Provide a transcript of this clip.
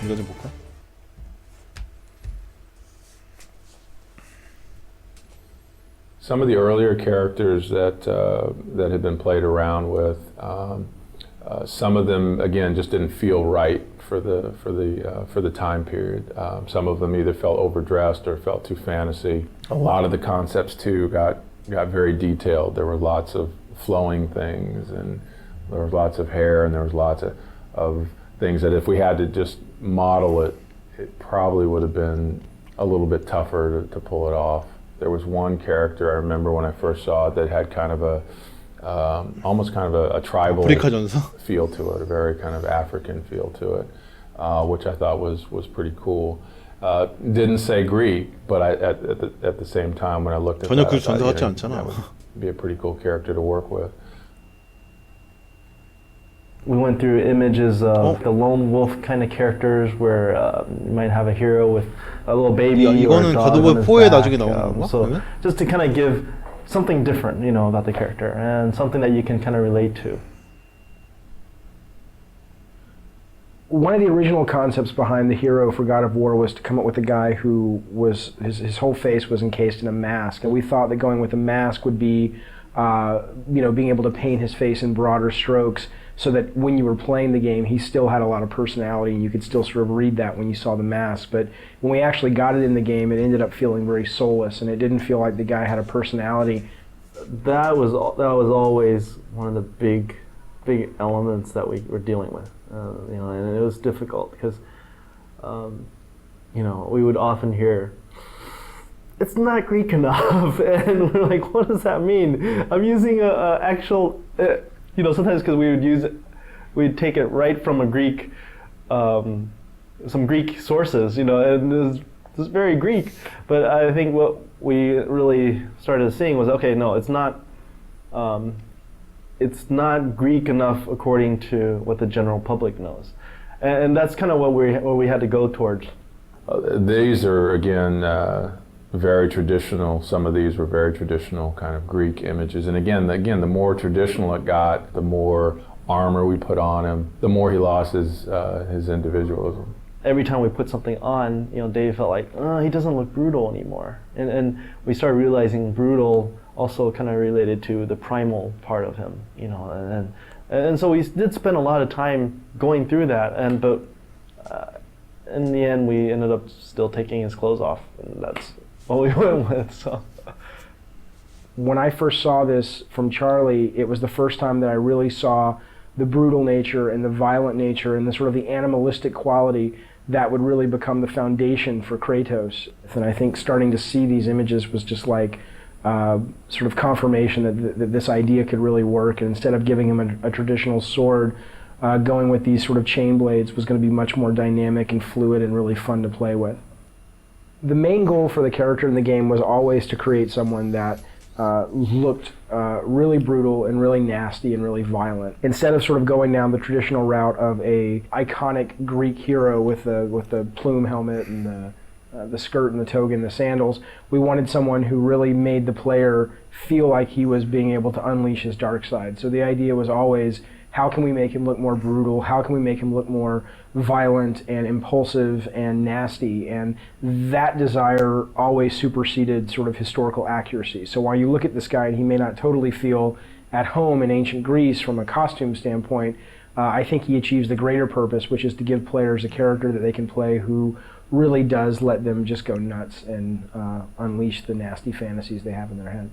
이거 좀 볼까? Some of the earlier characters that had been played around with, some of them again just didn't feel right for the time period. Some of them either felt overdressed or felt too fantasy. A lot of the concepts too got very detailed. There were lots of flowing things, and there was lots of hair, and there was lots of things that if we had to just model it, it probably would have been a little bit tougher to pull it off. There was one character I remember when I first saw it that had kind of almost kind of a tribal feel to it, a very kind of African feel to it, which I thought was pretty cool. Didn't say Greek, but at the same time when I looked at that, I thought, that would be a pretty cool character to work with. We went through images of the lone wolf kind of characters where you might have a hero with a little baby or a dog on his back. So just to kind of give something different, about the character and something that you can kind of relate to. One of the original concepts behind the hero for God of War was to come up with a guy who was his whole face was encased in a mask, and we thought that going with a mask would be, being able to paint his face in broader strokes, so that when you were playing the game, he still had a lot of personality, and you could still sort of read that when you saw the mask. But when we actually got it in the game, it ended up feeling very soulless, and it didn't feel like the guy had a personality. That was always one of the big elements that we were dealing with, and it was difficult because, we would often hear, "It's not Greek enough," and we're like, "What does that mean?" I'm using a actual. Sometimes because we'd take it right from a Greek, some Greek sources, and it's very Greek. But I think what we really started seeing was, okay, no, it's not Greek enough according to what the general public knows, and that's kind of what we had to go towards. These are again. Very traditional. Some of these were very traditional kind of Greek images. And again, the more traditional it got, the more armor we put on him, the more he lost his individualism. Every time we put something on, Dave felt like, he doesn't look brutal anymore. And we started realizing brutal also kind of related to the primal part of him, and so we did spend a lot of time going through that, but in the end we ended up still taking his clothes off, and that's what we went with. So when I first saw this from Charlie, it was the first time that I really saw the brutal nature and the violent nature and the sort of the animalistic quality that would really become the foundation for Kratos. And I think starting to see these images was just like sort of confirmation that this idea could really work, and instead of giving him a traditional sword, going with these sort of chain blades was going to be much more dynamic and fluid and really fun to play with. The main goal for the character in the game was always to create someone that looked really brutal and really nasty and really violent. Instead of sort of going down the traditional route of a iconic Greek hero with the plume helmet and the skirt and the toga and the sandals, we wanted someone who really made the player feel like he was being able to unleash his dark side. So the idea was always, how can we make him look more brutal? How can we make him look more violent and impulsive and nasty? And that desire always superseded sort of historical accuracy. So while you look at this guy and he may not totally feel at home in ancient Greece from a costume standpoint, I think he achieves the greater purpose, which is to give players a character that they can play who really does let them just go nuts and unleash the nasty fantasies they have in their head.